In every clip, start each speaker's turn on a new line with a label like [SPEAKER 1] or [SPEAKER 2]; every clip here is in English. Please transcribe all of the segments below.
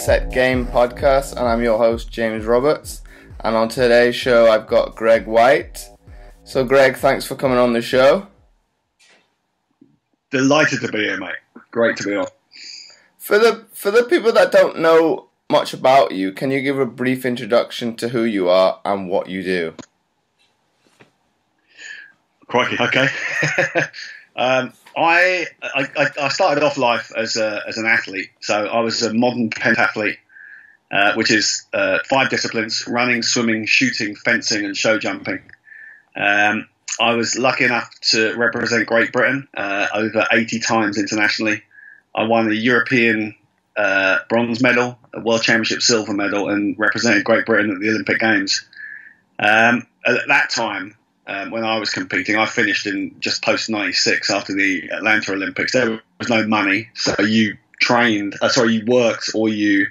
[SPEAKER 1] Set Game podcast, and I'm your host, James Roberts. And on today's show, I've got Greg Whyte. So, Greg, thanks for coming on the show.
[SPEAKER 2] Delighted to be here, mate. Great to be on.
[SPEAKER 1] For the people that don't know much about you, can you give a brief introduction to who you are and what you do?
[SPEAKER 2] Crikey, okay. I started off life as an athlete, so I was a modern pentathlete, which is 5 disciplines: running, swimming, shooting, fencing, and show jumping. I was lucky enough to represent Great Britain over 80 times internationally. I won the European bronze medal, a World Championship silver medal, and represented Great Britain at the Olympic Games. At that time, when I was competing, I finished in just post 96 after the Atlanta Olympics. There was no money, so you worked or you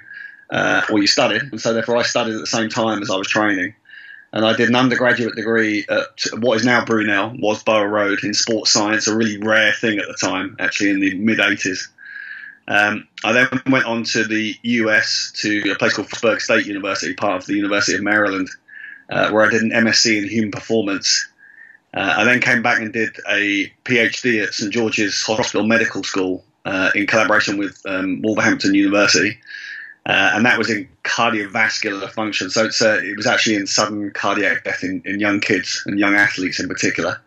[SPEAKER 2] studied, and so therefore I studied at the same time as I was training. And I did an undergraduate degree at what is now Brunel, was Borough Road, in sports science, a really rare thing at the time, actually in the mid-80s. I then went on to the US, to a place called Pittsburgh State University, part of the University of Maryland, where I did an MSc in human performance. I then came back and did a PhD at St George's Hospital Medical School in collaboration with Wolverhampton University. And that was in cardiovascular function. So it was actually in sudden cardiac death in young kids and young athletes in particular.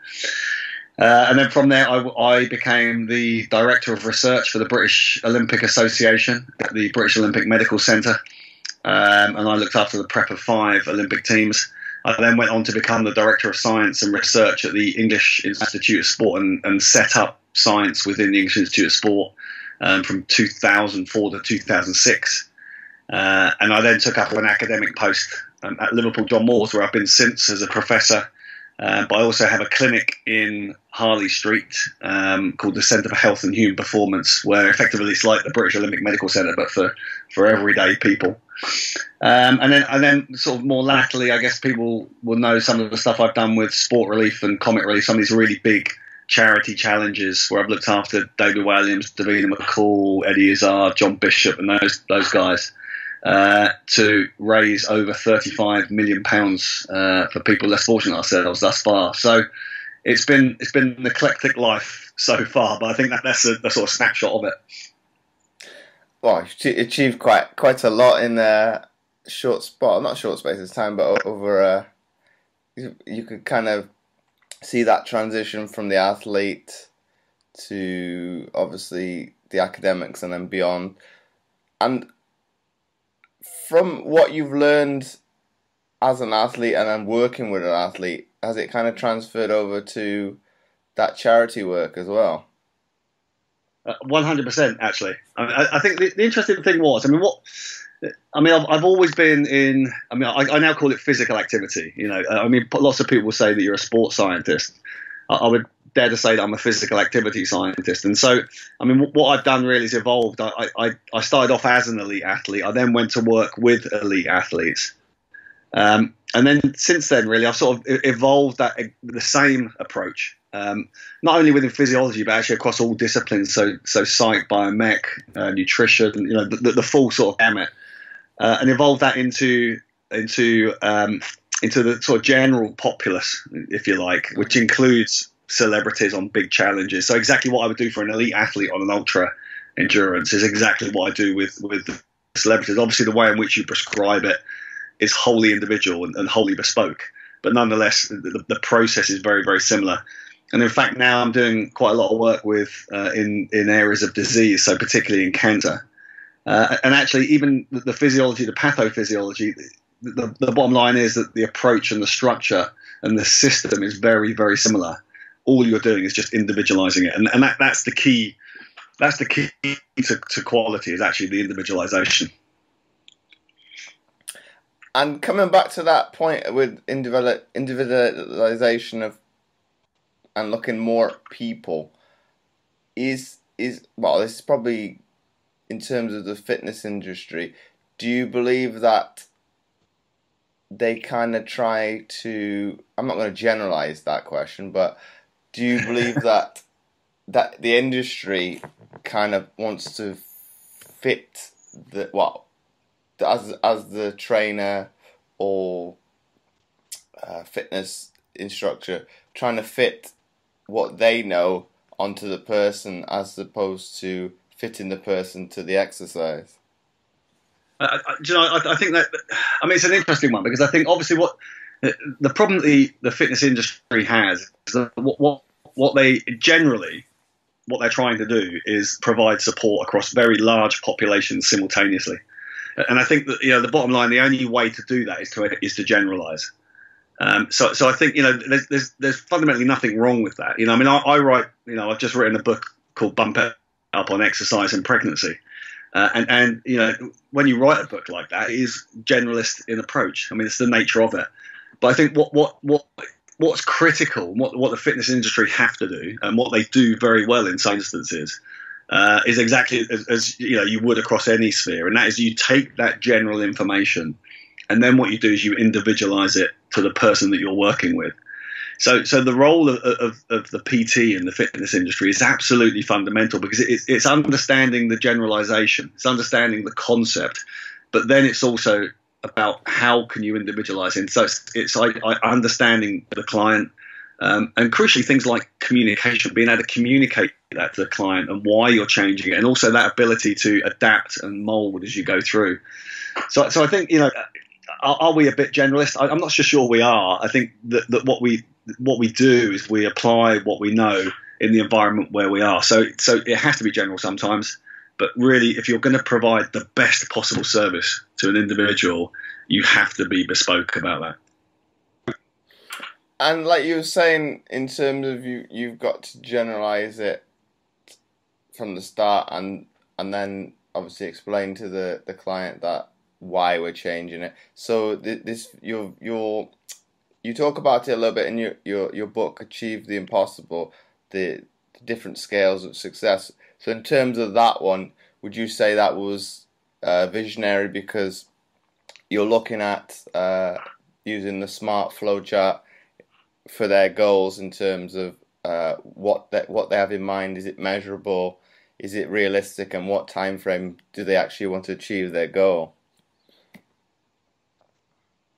[SPEAKER 2] And then from there, I became the Director of Research for the British Olympic Association at the British Olympic Medical Centre. And I looked after the prep of 5 Olympic teams. I then went on to become the Director of Science and Research at the English Institute of Sport and set up science within the English Institute of Sport from 2004 to 2006. And I then took up an academic post at Liverpool John Moores, where I've been since as a professor. But I also have a clinic in Harley Street called the Centre for Health and Human Performance, where effectively it's like the British Olympic Medical Centre, but for everyday people. And then sort of more latterly, I guess people will know some of the stuff I've done with Sport Relief and Comic Relief, some of these really big charity challenges where I've looked after David Williams, Davina McCall, Eddie Izzard, John Bishop, and those guys. To raise over £35 million for people less fortunate than ourselves thus far. So it's been an eclectic life so far, but I think that's a sort of snapshot of it.
[SPEAKER 1] Well, you achieved quite a lot in a not short space of time, but over you could kind of see that transition from the athlete to obviously the academics and then beyond. And from what you've learned as an athlete and then working with an athlete, has it kind of transferred over to that charity work as well?
[SPEAKER 2] 100%, actually. I think the interesting thing was, I've always been in. I now call it physical activity. Lots of people say that you're a sports scientist. I would dare to say that I'm a physical activity scientist. And so, what I've done really is evolved. I started off as an elite athlete. I then went to work with elite athletes. And then since then, really, I've sort of evolved the same approach, not only within physiology, but actually across all disciplines. So psych, biomech, nutrition, the full sort of gamut, and evolved that into the sort of general populace, if you like, which includes celebrities on big challenges. So exactly what I would do for an elite athlete on an ultra endurance is exactly what I do with celebrities. Obviously, the way in which you prescribe it is wholly individual and wholly bespoke, but nonetheless, the process is very, very similar. And in fact, now I'm doing quite a lot of work with in areas of disease, so particularly in cancer. And actually, even the physiology, the pathophysiology, the bottom line is that the approach and the structure and the system is very, very similar. All you're doing is just individualizing it, and that's the key. That's the key to quality, is actually the individualization.
[SPEAKER 1] And coming back to that point with individualization of and looking more at people, this is probably in terms of the fitness industry. Do you believe that they kind of try to? I'm not going to generalize that question, but do you believe that the industry kind of wants to fit as the trainer or fitness instructor, trying to fit what they know onto the person as opposed to fitting the person to the exercise?
[SPEAKER 2] I think that, I mean, it's an interesting one, because I think obviously what the problem the fitness industry has is that what they generally, what they're trying to do is provide support across very large populations simultaneously. And I think that, the bottom line, the only way to do that is to generalize. So I think, there's fundamentally nothing wrong with that. I mean, I write, I've just written a book called Bump It Up on exercise and pregnancy. And when you write a book like that, it is generalist in approach. I mean, it's the nature of it. But I think what's critical, what the fitness industry have to do, and what they do very well in some instances, is exactly as you would across any sphere, and that is you take that general information, and then what you do is you individualize it to the person that you're working with. So the role of the PT in the fitness industry is absolutely fundamental, because it's understanding the generalization, it's understanding the concept, but then it's also about how can you individualize it. So it's understanding the client, and crucially things like communication, being able to communicate that to the client and why you're changing it, and also that ability to adapt and mold as you go through. So I think, are we a bit generalist? I'm not so sure we are. I think that what we do is we apply what we know in the environment where we are. So it has to be general sometimes, but really, if you're going to provide the best possible service to an individual, you have to be bespoke about that.
[SPEAKER 1] And like you were saying, in terms of you've got to generalize it from the start, and then obviously explain to the client that why we're changing it. So you talk about it a little bit in your book, Achieve the Impossible, the different scales of success. So in terms of that one, would you say that was visionary because you're looking at using the SMART flowchart for their goals in terms of what they have in mind? Is it measurable? Is it realistic? And what time frame do they actually want to achieve their goal?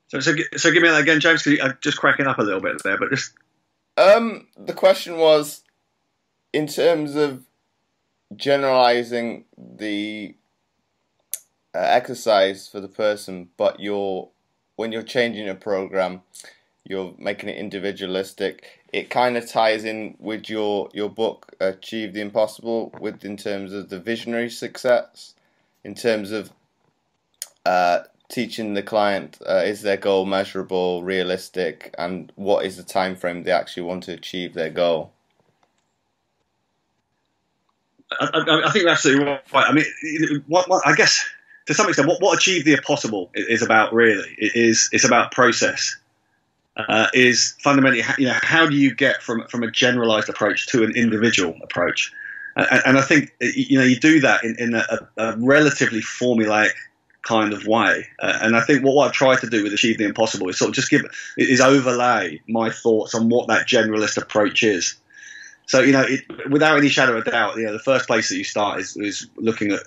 [SPEAKER 2] So give me that again, James, because I'm just cracking up a little bit there. But just
[SPEAKER 1] the question was, in terms of generalizing the exercise for the person, but when you're changing a program, you're making it individualistic. It kind of ties in with your book, Achieve the Impossible, in terms of the visionary success, in terms of teaching the client, is their goal measurable, realistic, and what is the time frame they actually want to achieve their goal?
[SPEAKER 2] I think you're absolutely right. I mean, I guess to some extent, what Achieve the Impossible is about really it's about process. Is fundamentally, how do you get from a generalized approach to an individual approach? And I think you do that in a relatively formulaic kind of way. And I think what I've tried to do with Achieve the Impossible is sort of overlay my thoughts on what that generalist approach is. So, without any shadow of a doubt, the first place that you start is looking at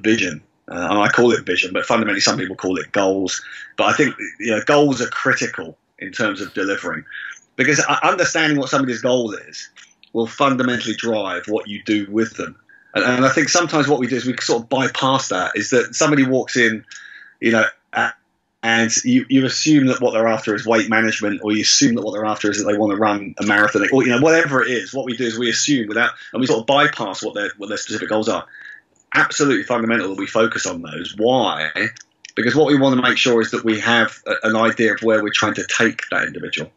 [SPEAKER 2] vision. And I call it vision, but fundamentally some people call it goals. But I think goals are critical in terms of delivering, because understanding what somebody's goal is will fundamentally drive what you do with them. And I think sometimes what we do is we sort of bypass that. Is that somebody walks in, and you assume that what they're after is weight management, or you assume that what they're after is that they want to run a marathon, or whatever it is. What we do is we assume and we sort of bypass what their specific goals are. Absolutely fundamental that we focus on those. Why? Because what we want to make sure is that we have an idea of where we're trying to take that individual.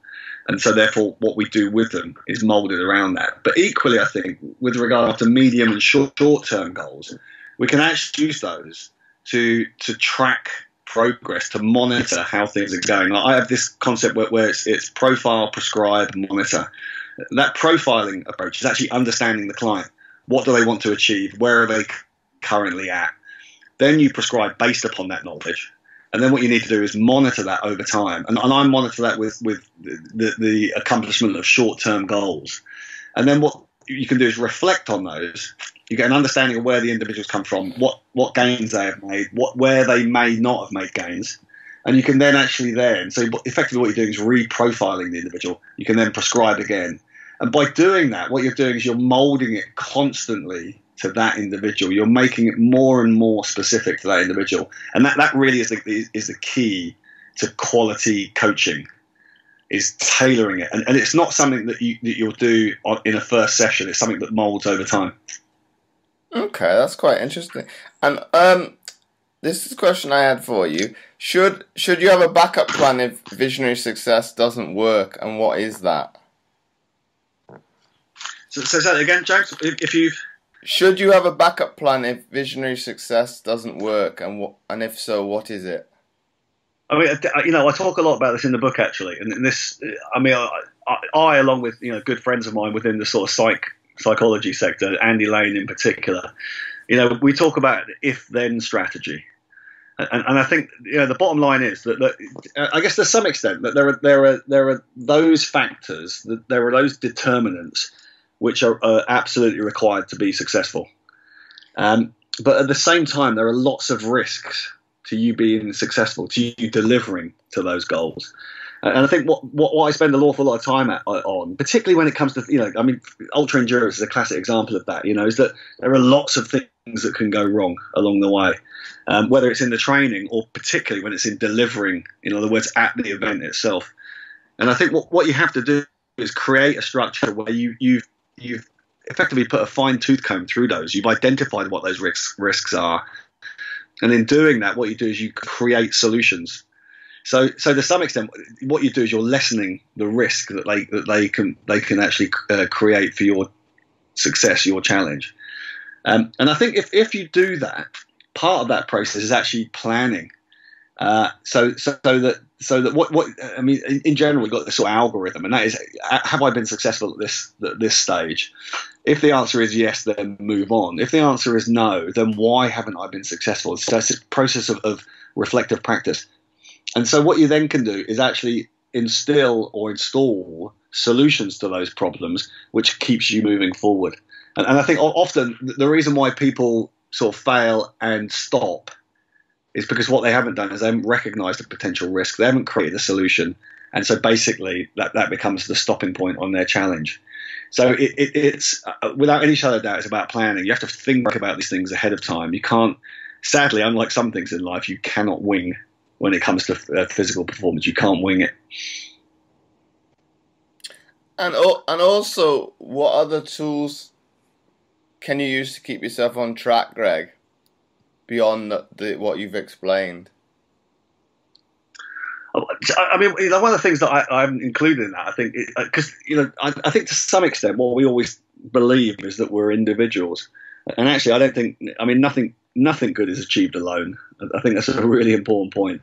[SPEAKER 2] And so therefore what we do with them is molded around that. But equally, I think, with regard to medium and short-term goals, we can actually use those to track progress, to monitor how things are going. I have this concept where it's profile, prescribe, monitor. That profiling approach is actually understanding the client. What do they want to achieve? Where are they currently at? Then you prescribe based upon that knowledge. And then what you need to do is monitor that over time. And I monitor that with the accomplishment of short-term goals. And then what you can do is reflect on those. You get an understanding of where the individuals come from, what gains they have made, where they may not have made gains. And you can then so effectively what you're doing is reprofiling the individual. You can then prescribe again. And by doing that, what you're doing is you're molding it constantly to that individual. You're making it more and more specific to that individual. And that really is the key to quality coaching, is tailoring it. And it's not something that you'll do in a first session. It's something that molds over time.
[SPEAKER 1] Okay, that's quite interesting. And this is a question I had for you. Should you have a backup plan if visionary success doesn't work, and what is that?
[SPEAKER 2] So say that again, James.
[SPEAKER 1] Should you have a backup plan if visionary success doesn't work, and if so, what is it?
[SPEAKER 2] I mean, I talk a lot about this in the book, actually. And this, I along with good friends of mine within the sort of psychology sector, Andy Lane in particular, we talk about if-then strategy. And I think the bottom line is that I guess to some extent that there are those factors, that there are those determinants which are absolutely required to be successful. But at the same time, there are lots of risks to you being successful, to you delivering to those goals. And I think what I spend an awful lot of time on, particularly when it comes to, ultra endurance is a classic example of that, is that there are lots of things that can go wrong along the way, whether it's in the training or particularly when it's in delivering, in other words, at the event itself. And I think what you have to do is create a structure where you've effectively put a fine-tooth comb through those. You've identified what those risks are. And in doing that, what you do is you create solutions. So to some extent, what you do is you're lessening the risk that they can actually create for your success, your challenge. And I think if you do that, part of that process is actually planning. So that what I mean, in general, we've got this sort of algorithm, and that is, have I been successful at this stage? If the answer is yes, then move on. If the answer is no, then why haven't I been successful? So it's a process of reflective practice. And so what you then can do is actually instill or install solutions to those problems, which keeps you moving forward. And I think often the reason why people sort of fail and stop is because what they haven't done is they haven't recognized the potential risk. They haven't created a solution. And so basically that becomes the stopping point on their challenge. So it's without any shadow of doubt, it's about planning. You have to think about these things ahead of time. You can't, sadly, unlike some things in life, you cannot wing when it comes to physical performance. You can't wing it.
[SPEAKER 1] And also, what other tools can you use to keep yourself on track, Greg, beyond what you've explained?
[SPEAKER 2] I mean, one of the things that I haven't included in that, I think, because I think to some extent what we always believe is that we're individuals, and actually, I don't think. I mean, nothing good is achieved alone. I think that's a really important point,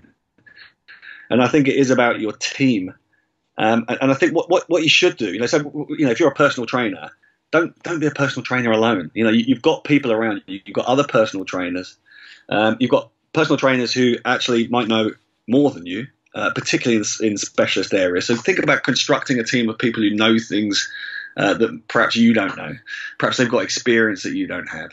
[SPEAKER 2] and I think it is about your team. And I think what you should do, so if you're a personal trainer, don't be a personal trainer alone. You've got people around you. You've got other personal trainers. You've got personal trainers who actually might know more than you. Particularly in specialist areas. So think about constructing a team of people who know things that perhaps you don't know. Perhaps they've got experience that you don't have.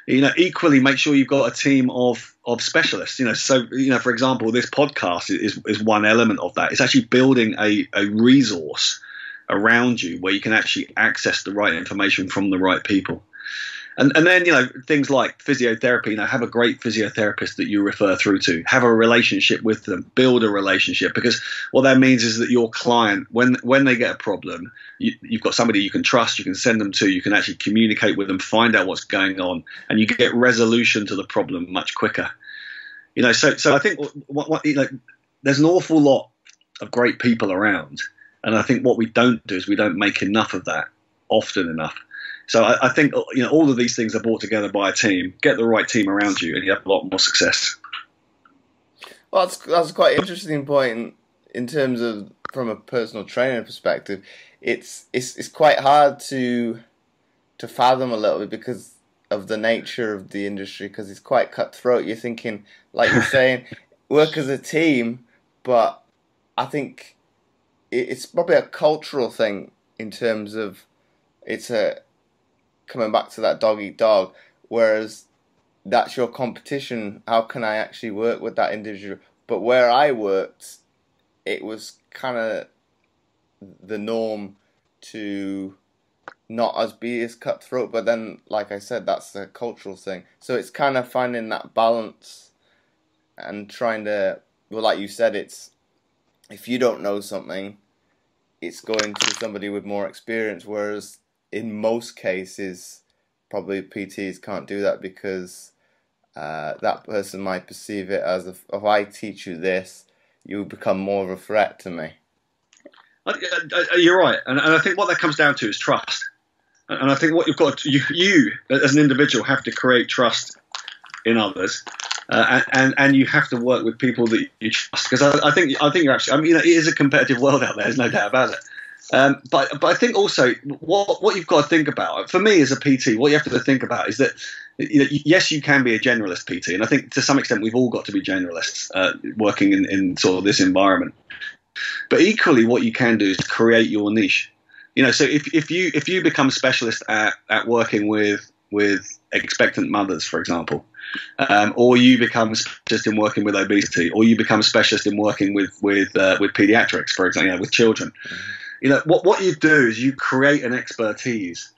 [SPEAKER 2] Equally, make sure you've got a team of specialists. So for example, this podcast is one element of that. It's actually building a resource around you where you can actually access the right information from the right people. And then, things like physiotherapy, have a great physiotherapist that you refer through to, have a relationship with them, build a relationship, because what that means is that your client, when they get a problem, you've got somebody you can trust, you can send them to, you can actually communicate with them, find out what's going on, and you get resolution to the problem much quicker. So I think there's an awful lot of great people around, and I think what we don't do is we don't make enough of that often enough. So I think all of these things are brought together by a team. Get the right team around you, and you have a lot more success.
[SPEAKER 1] Well, that's quite an interesting point in terms of from a personal trainer perspective. It's quite hard to fathom a little bit because of the nature of the industry, because it's quite cutthroat. You're thinking, like you're saying, work as a team, but I think it's probably a cultural thing in terms of it's a coming back to that dog eat dog, whereas that's your competition. How can I actually work with that individual? But where I worked, it was kind of the norm to not be as cutthroat. But then, like I said, that's a cultural thing. So it's kind of finding that balance and trying to, well, like you said, it's if you don't know something, it's going to somebody with more experience. Whereas in most cases, probably PTs can't do that because that person might perceive it as if I teach you this, you become more of a threat to me.
[SPEAKER 2] You're right, and I think what that comes down to is trust. And I think what you've got to, you as an individual have to create trust in others, and you have to work with people that you trust. Because I think you're actually, I mean, it is a competitive world out there. There's no doubt about it. But I think also what you've got to think about, for me as a PT, what you have to think about is that, yes, you can be a generalist PT, and I think to some extent we've all got to be generalists working in sort of this environment. But equally, what you can do is create your niche. So if you become a specialist at working with expectant mothers, for example, or you become a specialist in working with obesity, or you become a specialist in working with pediatrics, for example, with children. What you do is you create an expertise,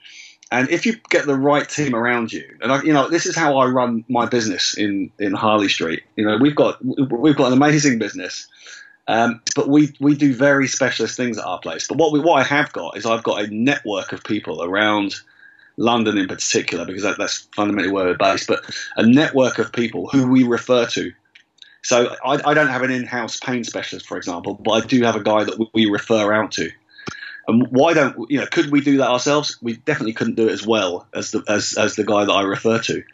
[SPEAKER 2] and if you get the right team around you, and this is how I run my business in Harley Street. We've got an amazing business. But we do very specialist things at our place. But what I have got is I've got a network of people around London in particular, because that's fundamentally where we're based, but a network of people who we refer to. So I don't have an in-house pain specialist, for example, but I do have a guy that we refer out to. And why don't could we do that ourselves? We definitely couldn't do it as well as the guy that I refer to.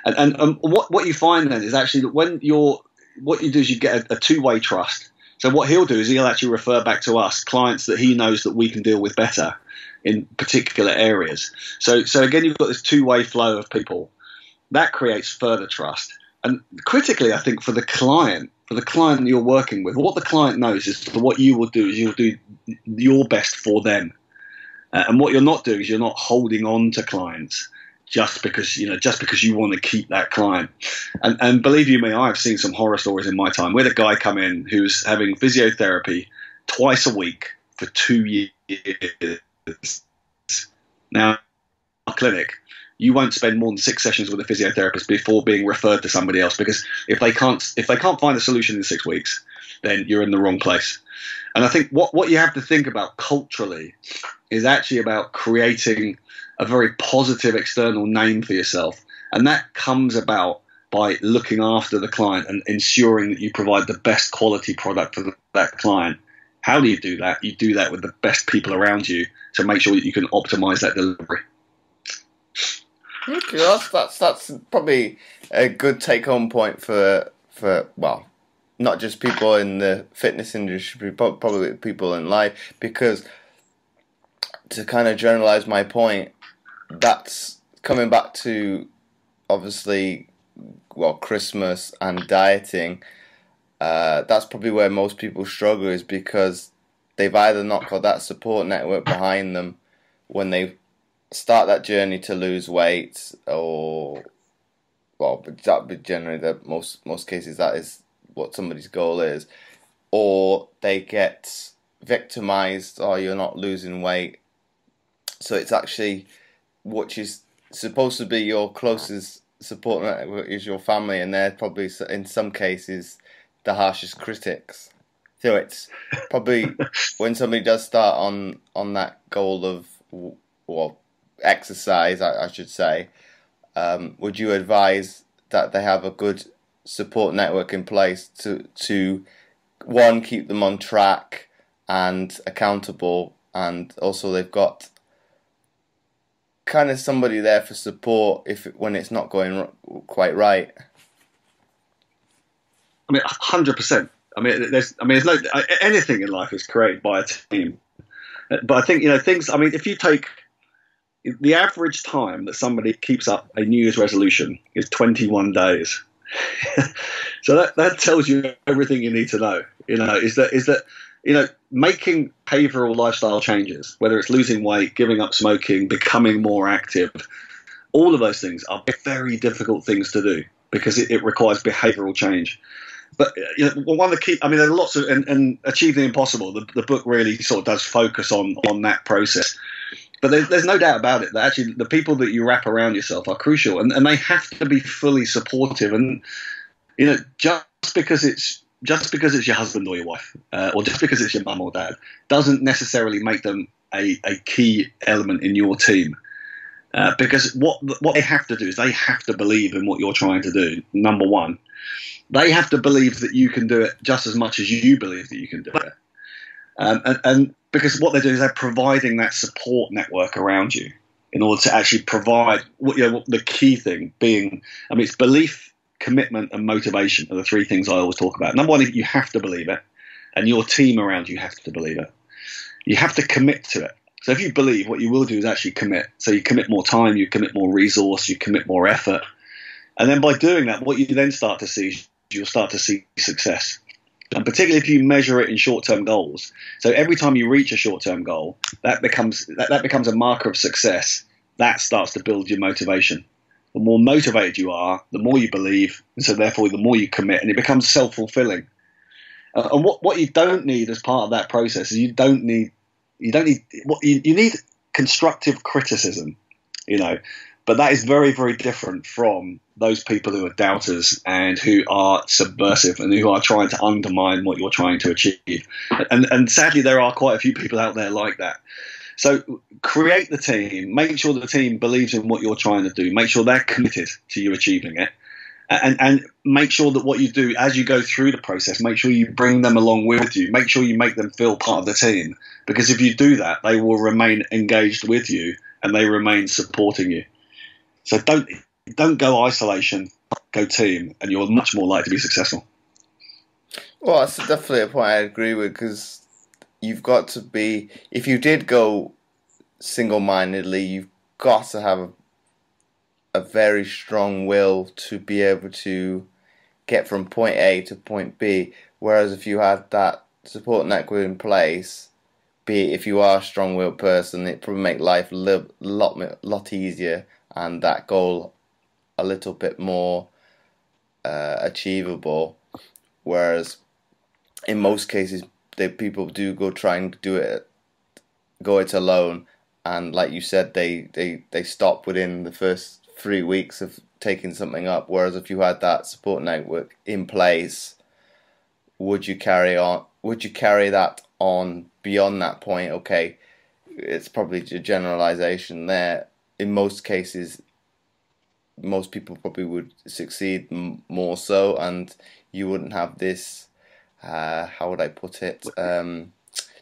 [SPEAKER 2] And what you find then is actually that what you do is you get a two-way trust. So what he'll do is he'll actually refer back to us clients that he knows that we can deal with better in particular areas. So again, you've got this two-way flow of people. That creates further trust. And critically, I think for the client you're working with, what the client knows is that what you will do is you'll do your best for them. And what you're not doing is you're not holding on to clients just because you want to keep that client. And believe you me, I've seen some horror stories in my time. We had a guy come in who's having physiotherapy twice a week for 2 years. Now, in our clinic, you won't spend more than 6 sessions with a physiotherapist before being referred to somebody else, because if they can't find a solution in 6 weeks, then you're in the wrong place. And I think what you have to think about culturally is actually about creating a very positive external name for yourself. And that comes about by looking after the client and ensuring that you provide the best quality product for that client. How do you do that? You do that with the best people around you to make sure that you can optimize that delivery.
[SPEAKER 1] Okay, that's probably a good take-home point for not just people in the fitness industry, but probably people in life, because to kind of generalize my point, that's coming back to obviously Christmas and dieting. That's probably where most people struggle, is because they've either not got that support network behind them when they start that journey to lose weight, or but that would generally that most cases that is what somebody's goal is, or they get victimized, or you're not losing weight. So it's actually what is supposed to be your closest support network is your family, and they're probably in some cases the harshest critics. So it's probably when somebody does start on that goal of exercise, I should say, would you advise that they have a good support network in place to one, keep them on track and accountable, and also they've got kind of somebody there for support when it's not going quite right?
[SPEAKER 2] I mean, 100%. There's no anything in life is created by a team. But I think things. I mean, if you take the average time that somebody keeps up a New Year's resolution is 21 days. So that tells you everything you need to know. Is that making behavioral lifestyle changes, whether it's losing weight, giving up smoking, becoming more active, All of those things are very difficult things to do because it requires behavioural change. But one of the key, I mean, there are lots of, and Achieve the Impossible, the book really sort of does focus on that process. But there's no doubt about it that actually the people that you wrap around yourself are crucial, and they have to be fully supportive. And just because it's your husband or your wife, or just because it's your mum or dad, doesn't necessarily make them a key element in your team. Because what they have to do is they have to believe in what you're trying to do. Number one, they have to believe that you can do it just as much as you believe that you can do it. And because what they're doing is they're providing that support network around you in order to actually provide the key thing being, I mean, it's belief, commitment, and motivation are the three things I always talk about. Number one, you have to believe it, and your team around you have to believe it. You have to commit to it. So if you believe, what you will do is actually commit. So you commit more time, you commit more resource, you commit more effort. And then by doing that, what you then start to see is you'll start to see success. And particularly if you measure it in short-term goals. So every time you reach a short-term goal, that becomes a marker of success. That starts to build your motivation. The more motivated you are, the more you believe, and so therefore the more you commit, and it becomes self-fulfilling. And what you don't need as part of that process is you need constructive criticism, but that is very, very different from those people who are doubters and who are subversive and who are trying to undermine what you're trying to achieve. And sadly, there are quite a few people out there like that. So create the team, make sure the team believes in what you're trying to do, make sure they're committed to you achieving it. And make sure that what you do as you go through the process, make sure you bring them along with you. Make sure you make them feel part of the team. Because if you do that, they will remain engaged with you and they remain supporting you. So don't go isolation, go team, and you're much more likely to be successful.
[SPEAKER 1] Well, that's definitely a point I agree with, because you've got to be, if you did go single-mindedly, you've got to have a very strong will to be able to get from point A to point B. Whereas if you had that support network in place, be it if you are a strong-willed person, it probably make life a lot easier, and that goal a little bit more achievable. Whereas in most cases, people do go try and go it alone, and like you said, they stop within the first 3 weeks of taking something up. Whereas if you had that support network in place, would you carry that on beyond that point? Okay, it's probably a generalization there. In most cases, most people probably would succeed more so, and you wouldn't have this how would I put it,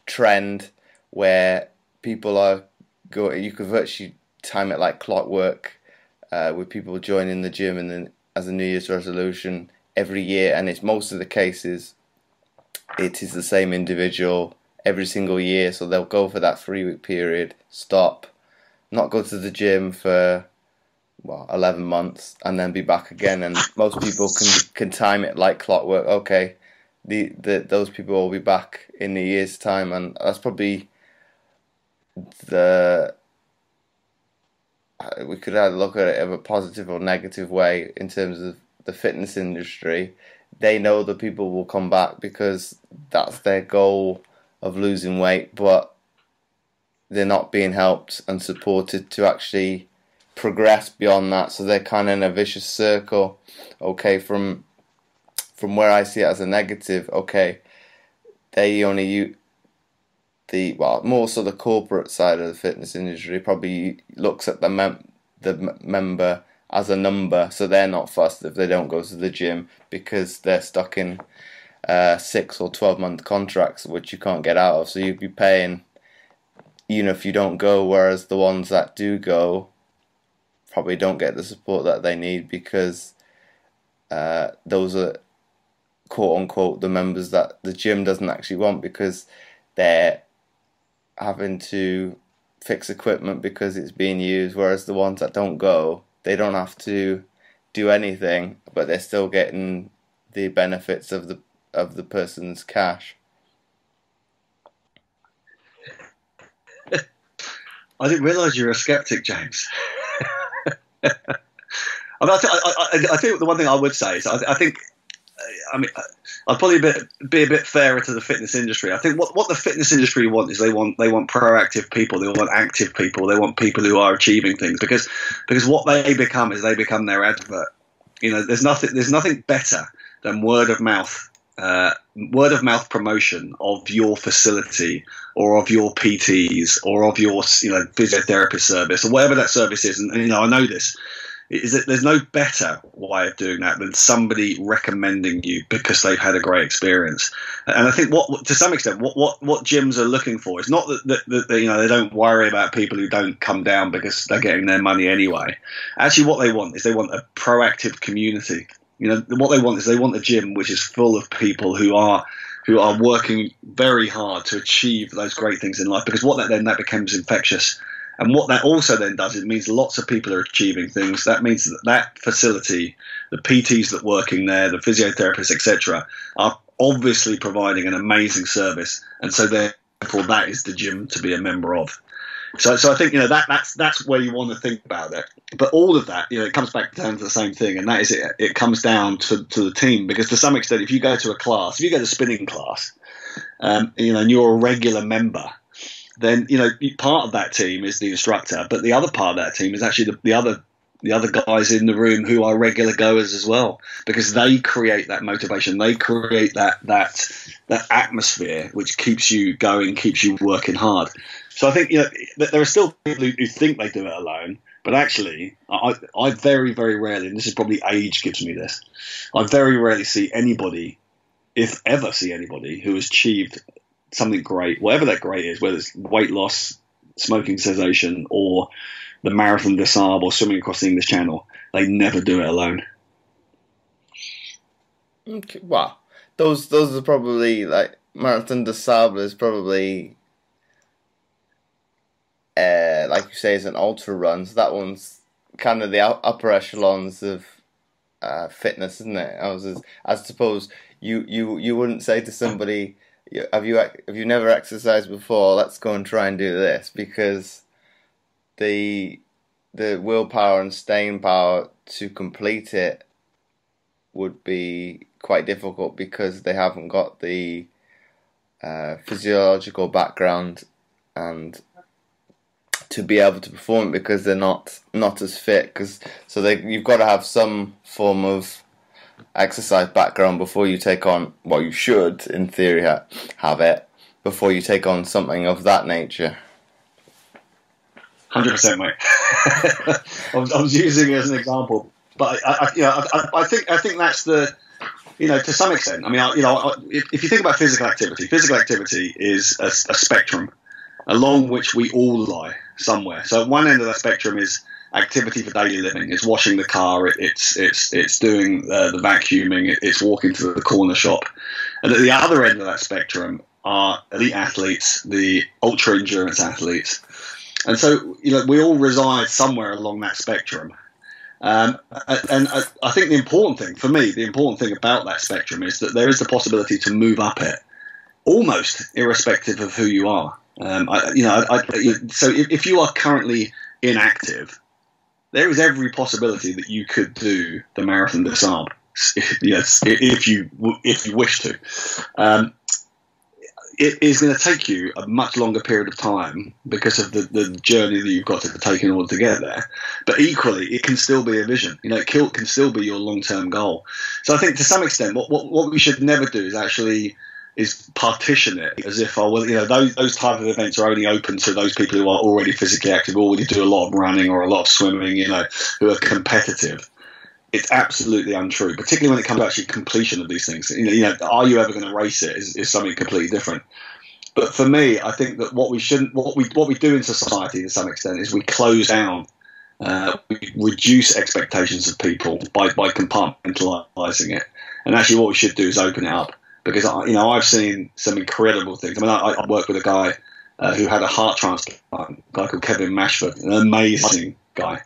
[SPEAKER 1] trend where people are you could virtually time it like clockwork, with people joining the gym and then as a New Year's resolution every year, and it's most of the cases it is the same individual every single year. So they'll go for that 3-week period, stop, not go to the gym for 11 months, and then be back again. And most people can time it like clockwork. Okay, those people will be back in a year's time, and that's probably we could either look at it in a positive or negative way. In terms of the fitness industry, they know that people will come back because that's their goal of losing weight, but they're not being helped and supported to actually progress beyond that. So they're kind of in a vicious circle. Okay, from where I see it as a negative, okay, they only more so the corporate side of the fitness industry probably looks at the member as a number, so they're not fussed if they don't go to the gym because they're stuck in 6 or 12-month contracts which you can't get out of. So you'd be paying even if you don't go, whereas the ones that do go probably don't get the support that they need because those are quote unquote the members that the gym doesn't actually want, because they're having to fix equipment because it's being used, whereas the ones that don't go, they don't have to do anything, but they're still getting the benefits of the person's cash.
[SPEAKER 2] I didn't realise you were a skeptic, James. I mean, I think the one thing I would say is I think, I mean, I'd probably be a bit fairer to the fitness industry. I think what the fitness industry want is they want proactive people, they want active people, they want people who are achieving things, because what they become is they become their advert. You know, there's nothing better than word of mouth promotion of your facility or of your PTs or of your physiotherapist service or whatever that service is. And I know this. Is that there's no better way of doing that than somebody recommending you because they've had a great experience. And I think to some extent what gyms are looking for is not that they don't worry about people who don't come down because they're getting their money anyway. Actually, what they want is they want a proactive community. What they want is they want a gym which is full of people who are working very hard to achieve those great things in life, because that becomes infectious. And what that also then does, it means lots of people are achieving things. That means that facility, the PTs that work in there, the physiotherapists, etc., are obviously providing an amazing service. And so therefore that is the gym to be a member of. So I think that's where you want to think about it. But all of that, it comes back down to the same thing, and that is it comes down to the team. Because to some extent, if you go to a class, if you go to spinning class, and you're a regular member, then part of that team is the instructor, but the other part of that team is actually the other guys in the room who are regular goers as well, because they create that motivation, they create that atmosphere which keeps you going, keeps you working hard. So I think there are still people who think they do it alone, but actually I very, very rarely, and this is probably age gives me this, I very rarely see anybody, if ever see anybody, who has achieved something great, whatever that great is, whether it's weight loss, smoking cessation, or the Marathon des Sables or swimming across the English Channel. They never do it alone.
[SPEAKER 1] Okay, wow. Those are probably, like, Marathon des Sables is probably, like you say, is an ultra run. So that one's kind of the upper echelons of fitness, isn't it? I suppose you wouldn't say to somebody, have you never exercised before? Let's go and try and do this, because the willpower and staying power to complete it would be quite difficult, because they haven't got the physiological background and to be able to perform it, because they're not as fit. You've got to have some form of exercise background before you take on, well, you should in theory have it before you take on something of that nature.
[SPEAKER 2] 100%, mate. I was using it as an example, but I think that's the, to some extent. I mean, if you think about physical activity is a spectrum along which we all lie somewhere. So at one end of that spectrum is activity for daily living. It's washing the car. It's doing the vacuuming. It's walking to the corner shop. And at the other end of that spectrum are elite athletes, the ultra endurance athletes. And so we all reside somewhere along that spectrum. And I think the important thing about that spectrum is that there is the possibility to move up it, almost irrespective of who you are. So if you are currently inactive, there is every possibility that you could do the Marathon des Sables, yes, if you wish to. It is going to take you a much longer period of time because of the journey that you've got to take in order to get there. But equally, it can still be a vision. It can still be your long-term goal. So I think to some extent, what we should never do is partition it as if, those type of events are only open to those people who are already physically active, already do a lot of running or a lot of swimming, who are competitive. It's absolutely untrue, particularly when it comes to actually completion of these things. Are you ever going to race it is something completely different. But for me, I think that what we do in society to some extent is we close down, we reduce expectations of people by compartmentalizing it. And actually what we should do is open it up. Because I've seen some incredible things. I mean, I worked with a guy who had a heart transplant, a guy called Kevin Mashford, an amazing guy.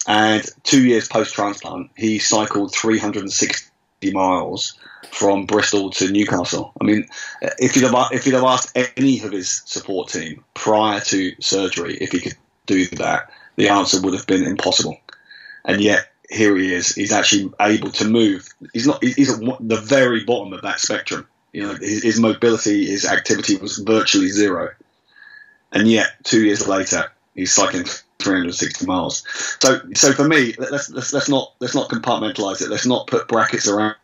[SPEAKER 2] And 2 years post-transplant, he cycled 360 miles from Bristol to Newcastle. I mean, if you'd have asked any of his support team prior to surgery if he could do that, the answer would have been impossible. and yet here he is. He's actually able to move. He's not. He's at the very bottom of that spectrum. His mobility, his activity was virtually zero, and yet 2 years later, he's cycling 360 miles. So for me, let's not compartmentalize it. Let's not put brackets around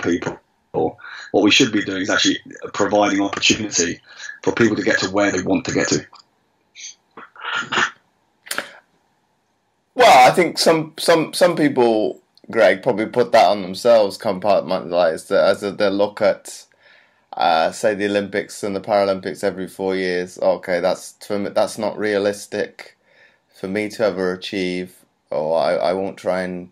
[SPEAKER 2] people. What we should be doing is actually providing opportunity for people to get to where they want to get to.
[SPEAKER 1] Well, I think some people, Greg, probably put that on themselves, compartmentalized as they look at, say, the Olympics and the Paralympics every 4 years. Okay, that's not realistic for me to ever achieve, or I won't try and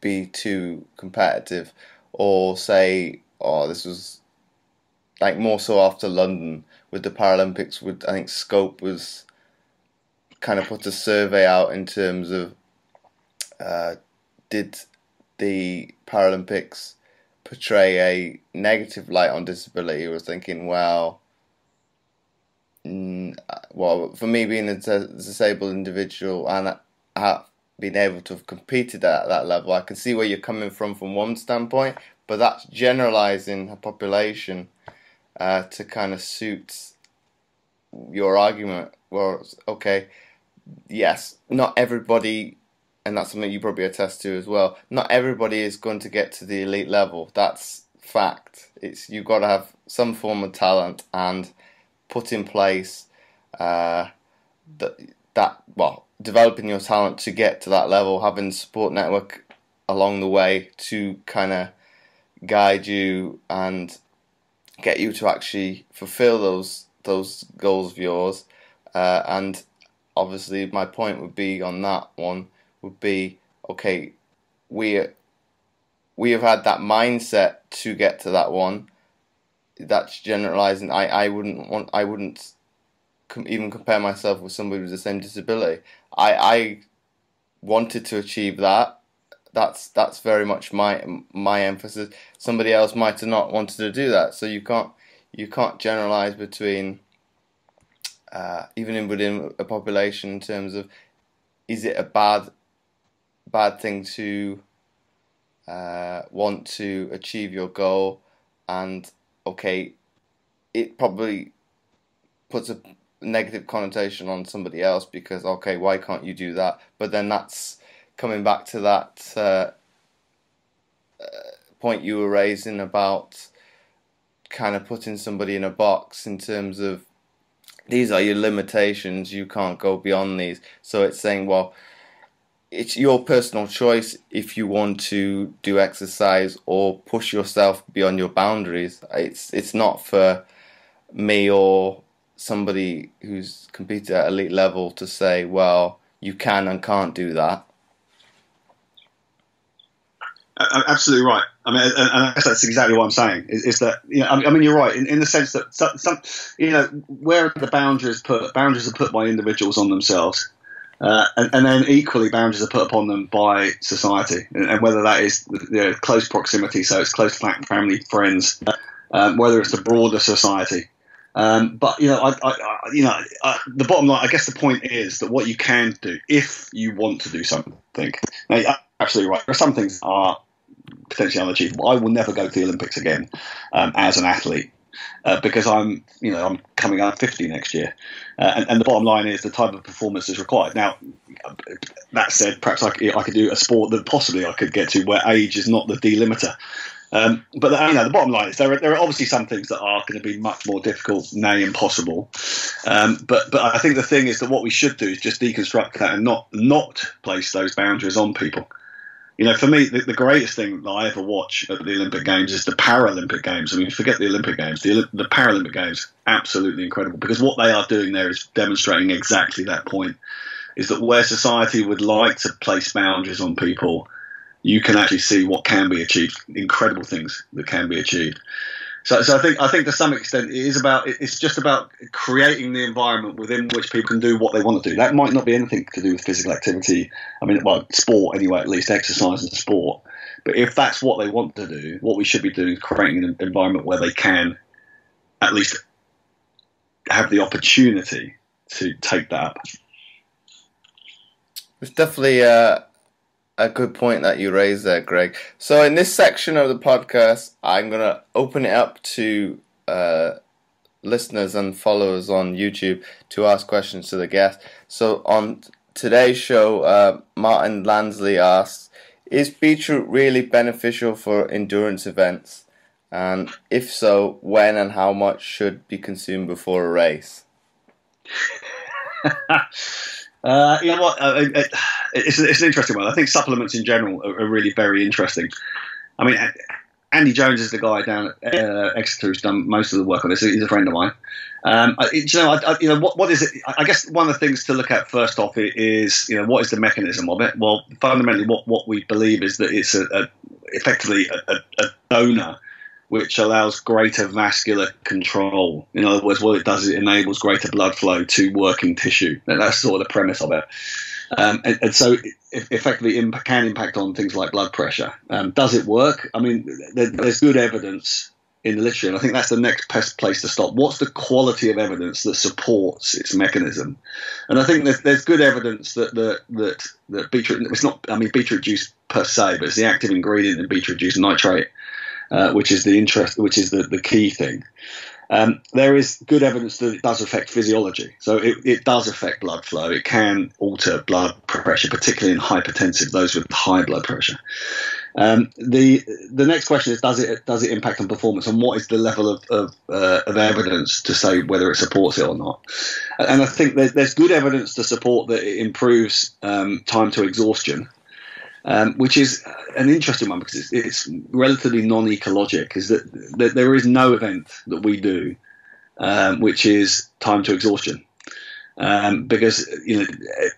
[SPEAKER 1] be too competitive, or say, oh, this was like more so after London with the Paralympics. I think Scope was kind of put a survey out in terms of did the Paralympics portray a negative light on disability. I was thinking, well, for me being a disabled individual and being able to have competed at that level, I can see where you're coming from one standpoint, but that's generalizing a population to kind of suit your argument. Well, okay, yes, not everybody, and that's something you probably attest to as well, not everybody is going to get to the elite level. That's fact. You've got to have some form of talent and put in place developing your talent to get to that level, having support network along the way to kind of guide you and get you to actually fulfill those goals of yours. And obviously my point would be on that one would be, okay, we have had that mindset to get to that one. That's generalizing. I wouldn't even compare myself with somebody with the same disability. I wanted to achieve that. That's very much my emphasis. Somebody else might have not wanted to do that. So you can't generalize between even within a population in terms of, is it a bad thing to want to achieve your goal, and okay, it probably puts a negative connotation on somebody else because, okay, why can't you do that? But then that's coming back to that point you were raising about kind of putting somebody in a box in terms of, these are your limitations, you can't go beyond these. So it's saying, well, it's your personal choice if you want to do exercise or push yourself beyond your boundaries. It's not for me or somebody who's competed at elite level to say, well, you can and can't do that.
[SPEAKER 2] Absolutely right. I mean, and I guess that's exactly what I'm saying. Is that, I mean, you're right in the sense that some, where the boundaries put? Boundaries are put by individuals on themselves, and then equally boundaries are put upon them by society, and whether that is close proximity, so it's close family, friends, whether it's the broader society. But the bottom line, I guess the point is that what you can do if you want to do something. Now, you're absolutely right. There are some things that are potentially unachievable. I will never go to the Olympics again as an athlete because I'm coming out 50 next year, and the bottom line is the type of performance is required. Now, that said, perhaps I could do a sport that possibly I could get to where age is not the delimiter. But the bottom line is there are obviously some things that are going to be much more difficult, nay, impossible. But I think the thing is that what we should do is just deconstruct that and not place those boundaries on people. For me, the greatest thing that I ever watch at the Olympic Games is the Paralympic Games. I mean, forget the Olympic Games, the Paralympic Games, absolutely incredible, because what they are doing there is demonstrating exactly that point, is that where society would like to place boundaries on people, you can actually see what can be achieved, incredible things that can be achieved. So I think to some extent it's just about creating the environment within which people can do what they want to do. That might not be anything to do with physical activity. I mean, well, sport anyway, at least exercise and sport. But if that's what they want to do, what we should be doing is creating an environment where they can at least have the opportunity to take that up.
[SPEAKER 1] It's definitely a good point that you raised there, Greg. So in this section of the podcast, I'm going to open it up to listeners and followers on YouTube to ask questions to the guest. So on today's show, Martin Lansley asks, is beetroot really beneficial for endurance events? And if so, when and how much should be consumed before a race?
[SPEAKER 2] You know what? It's an interesting one. I think supplements in general are really very interesting. I mean, Andy Jones is the guy down at Exeter who's done most of the work on this. He's a friend of mine. What is it? I guess one of the things to look at first off is, what is the mechanism of it? Well, fundamentally, what we believe is that it's effectively a donor which allows greater vascular control. In other words, what it does is it enables greater blood flow to working tissue. And that's sort of the premise of it. And so it effectively can impact on things like blood pressure. Does it work? I mean, there's good evidence in the literature, and I think that's the next best place to stop. What's the quality of evidence that supports its mechanism? And I think there's good evidence that beetroot, it's not, I mean, beetroot juice per se, but it's the active ingredient in beetroot juice, nitrate, which is the key thing. There is good evidence that it does affect physiology. So it does affect blood flow. It can alter blood pressure, particularly in hypertensive, those with high blood pressure. The next question is, does it impact on performance, and what is the level of evidence to say whether it supports it or not? And I think there's good evidence to support that it improves time to exhaustion. Which is an interesting one because it's relatively non-ecologic, is that there is no event that we do which is time to exhaustion. Because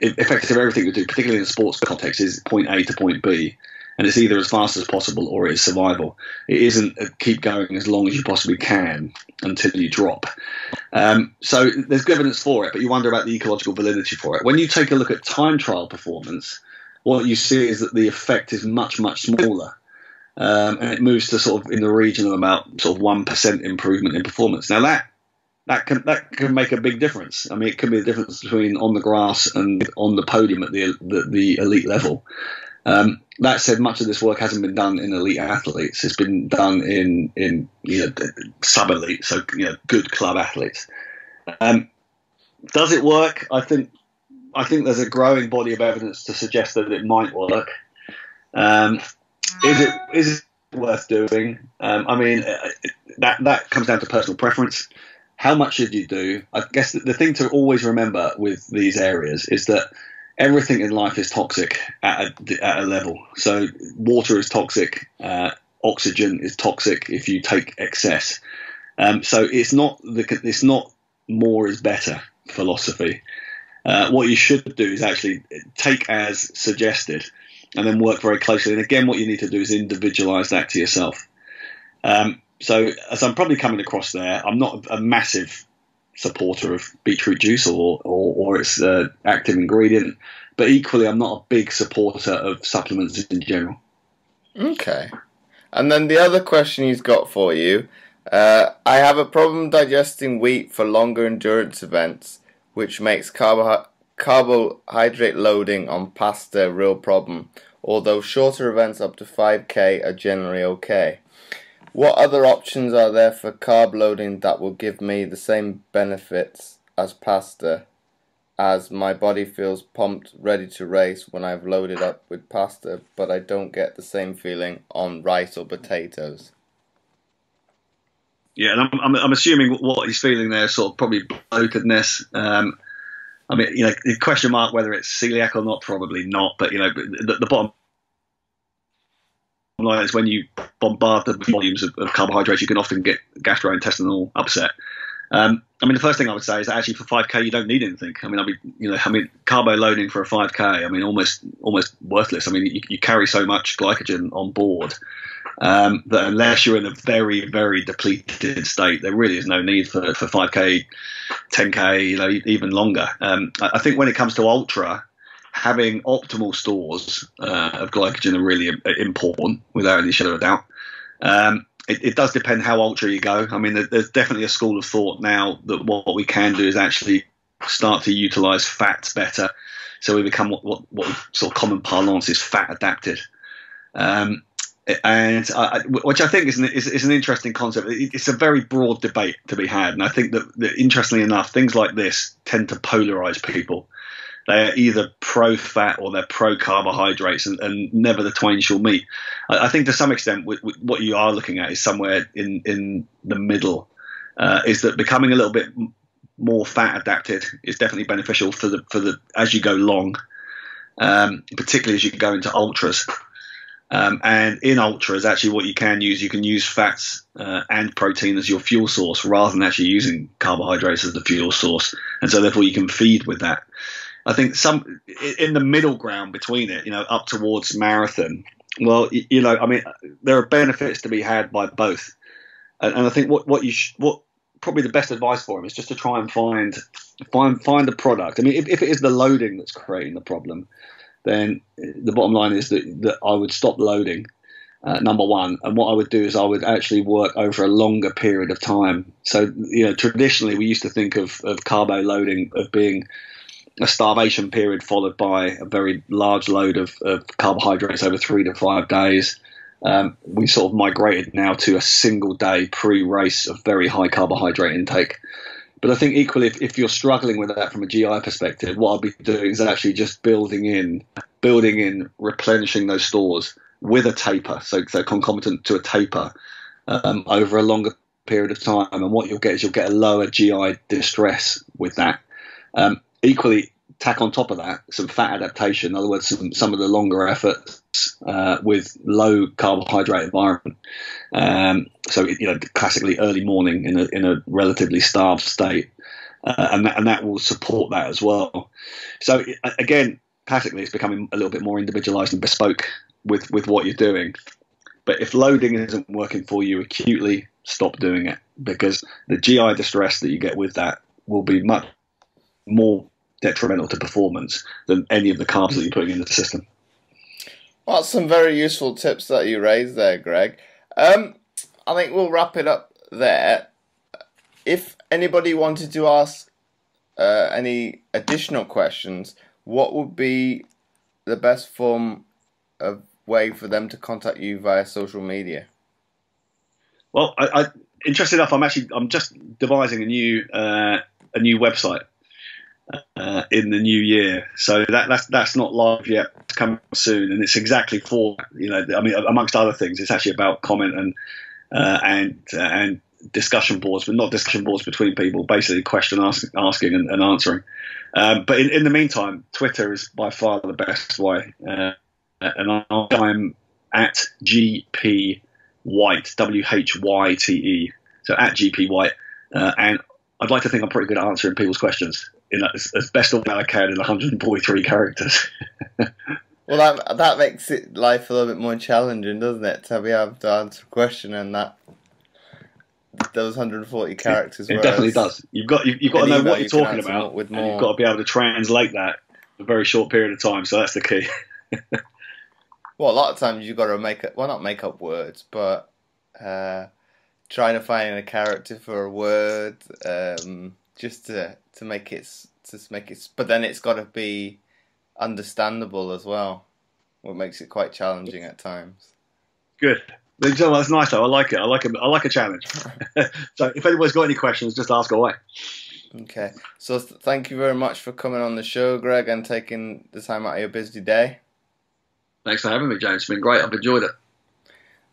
[SPEAKER 2] effectively everything we do, particularly in a sports context, is point A to point B, and it's either as fast as possible or it's survival. It isn't keep going as long as you possibly can until you drop. So there's good evidence for it, but you wonder about the ecological validity for it. When you take a look at time trial performance, what you see is that the effect is much, much smaller, and it moves to sort of in the region of about sort of 1% improvement in performance. Now that can make a big difference. I mean, it could be the difference between on the grass and on the podium at the elite level. That said, much of this work hasn't been done in elite athletes. It's been done in sub-elite, so good club athletes. Does it work? I think there's a growing body of evidence to suggest that it might work. Is it worth doing? I mean, that comes down to personal preference. How much should you do? I guess the thing to always remember with these areas is that everything in life is toxic at a level. So water is toxic, oxygen is toxic if you take excess. So it's not more is better philosophy. What you should do is actually take as suggested and then work very closely. And again, what you need to do is individualize that to yourself. So as I'm probably coming across there, I'm not a massive supporter of beetroot juice or its active ingredient, but equally I'm not a big supporter of supplements in general. Okay.
[SPEAKER 1] And then the other question he's got for you, I have a problem digesting wheat for longer endurance events, which makes carbohydrate loading on pasta a real problem, although shorter events up to 5K are generally okay. What other options are there for carb loading that will give me the same benefits as pasta, as my body feels pumped, ready to race when I've loaded up with pasta, but I don't get the same feeling on rice or potatoes?
[SPEAKER 2] Yeah, and I'm assuming what he's feeling there is sort of probably bloatedness. I mean, the question mark whether it's celiac or not, probably not. But the bottom line is when you bombard the volumes of carbohydrates, you can often get gastrointestinal upset. I mean, the first thing I would say is that actually for 5K you don't need anything. I mean, carbo loading for a 5K, I mean, almost worthless. I mean, you carry so much glycogen on board that unless you're in a very, very depleted state, there really is no need for 5K, 10K, even longer. I think when it comes to ultra, having optimal stores of glycogen are really important, without any shadow of doubt. It does depend how ultra you go. I mean, there's definitely a school of thought now that what we can do is actually start to utilize fats better. So we become what sort of common parlance is fat adapted. Which I think is an interesting concept. It's a very broad debate to be had, and I think that interestingly enough, things like this tend to polarize people. They are either pro-fat or they're pro-carbohydrates, and never the twain shall meet. I think to some extent what you are looking at is somewhere in the middle. Is that becoming a little bit more fat adapted is definitely beneficial for the as you go long, particularly as you go into ultras. And in ultras, actually, what you can use fats and protein as your fuel source rather than actually using carbohydrates as the fuel source, and so therefore you can feed with that. I think some in the middle ground between it, up towards marathon. Well, I mean, there are benefits to be had by both, and I think what probably the best advice for him is just to try and find a product. I mean, if it is the loading that's creating the problem, then the bottom line is that I would stop loading, number one. And what I would do is I would actually work over a longer period of time. So, traditionally we used to think of carbo loading of being a starvation period followed by a very large load of carbohydrates over 3 to 5 days. We sort of migrated now to a single day pre-race of very high carbohydrate intake. But I think equally, if you're struggling with that from a GI perspective, what I'll be doing is actually just building in, replenishing those stores with a taper, so concomitant to a taper over a longer period of time. And what you'll get is you'll get a lower GI distress with that. Equally, tack on top of that some fat adaptation, in other words, some of the longer efforts with low carbohydrate environment. So classically early morning in a relatively starved state, and that will support that as well. So again, classically, it's becoming a little bit more individualized and bespoke with what you're doing. But if loading isn't working for you acutely, stop doing it, because the GI distress that you get with that will be much more detrimental to performance than any of the carbs that you're putting in the system.
[SPEAKER 1] Well, some very useful tips that you raised there, Greg. I think we'll wrap it up there. If anybody wanted to ask any additional questions, what would be the best form of way for them to contact you via social media?
[SPEAKER 2] Well, I interesting enough, I'm just devising a new website in the new year, so that's not live yet. It's coming soon, and it's exactly for I mean, amongst other things, it's actually about comment and discussion boards, but not discussion boards between people. Basically, question asking and answering. But in the meantime, Twitter is by far the best way, and I'm at GP Whyte, WHYTE, so at GP Whyte, and I'd like to think I'm pretty good at answering people's questions as best of I can in 143 characters.
[SPEAKER 1] Well, that makes life a little bit more challenging, doesn't it? To be able to answer a question in those 140 characters.
[SPEAKER 2] It definitely does. You've got to know what you're talking about, and you've got to be able to translate that in a very short period of time. So that's the key.
[SPEAKER 1] Well, a lot of times you've got to not make up words, but trying to find a character for a word, just to make it. But then it's got to be understandable as well, what makes it quite challenging at times.
[SPEAKER 2] Good. That's nice though. I like it. I like a challenge. So if anybody's got any questions, just ask away.
[SPEAKER 1] Okay. So thank you very much for coming on the show, Greg, and taking the time out of your busy day.
[SPEAKER 2] Thanks for having me, James. It's been great. I've enjoyed it.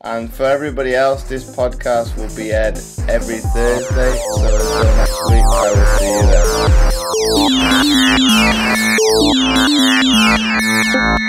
[SPEAKER 1] And for everybody else, this podcast will be aired every Thursday. So until next week, I will see you then.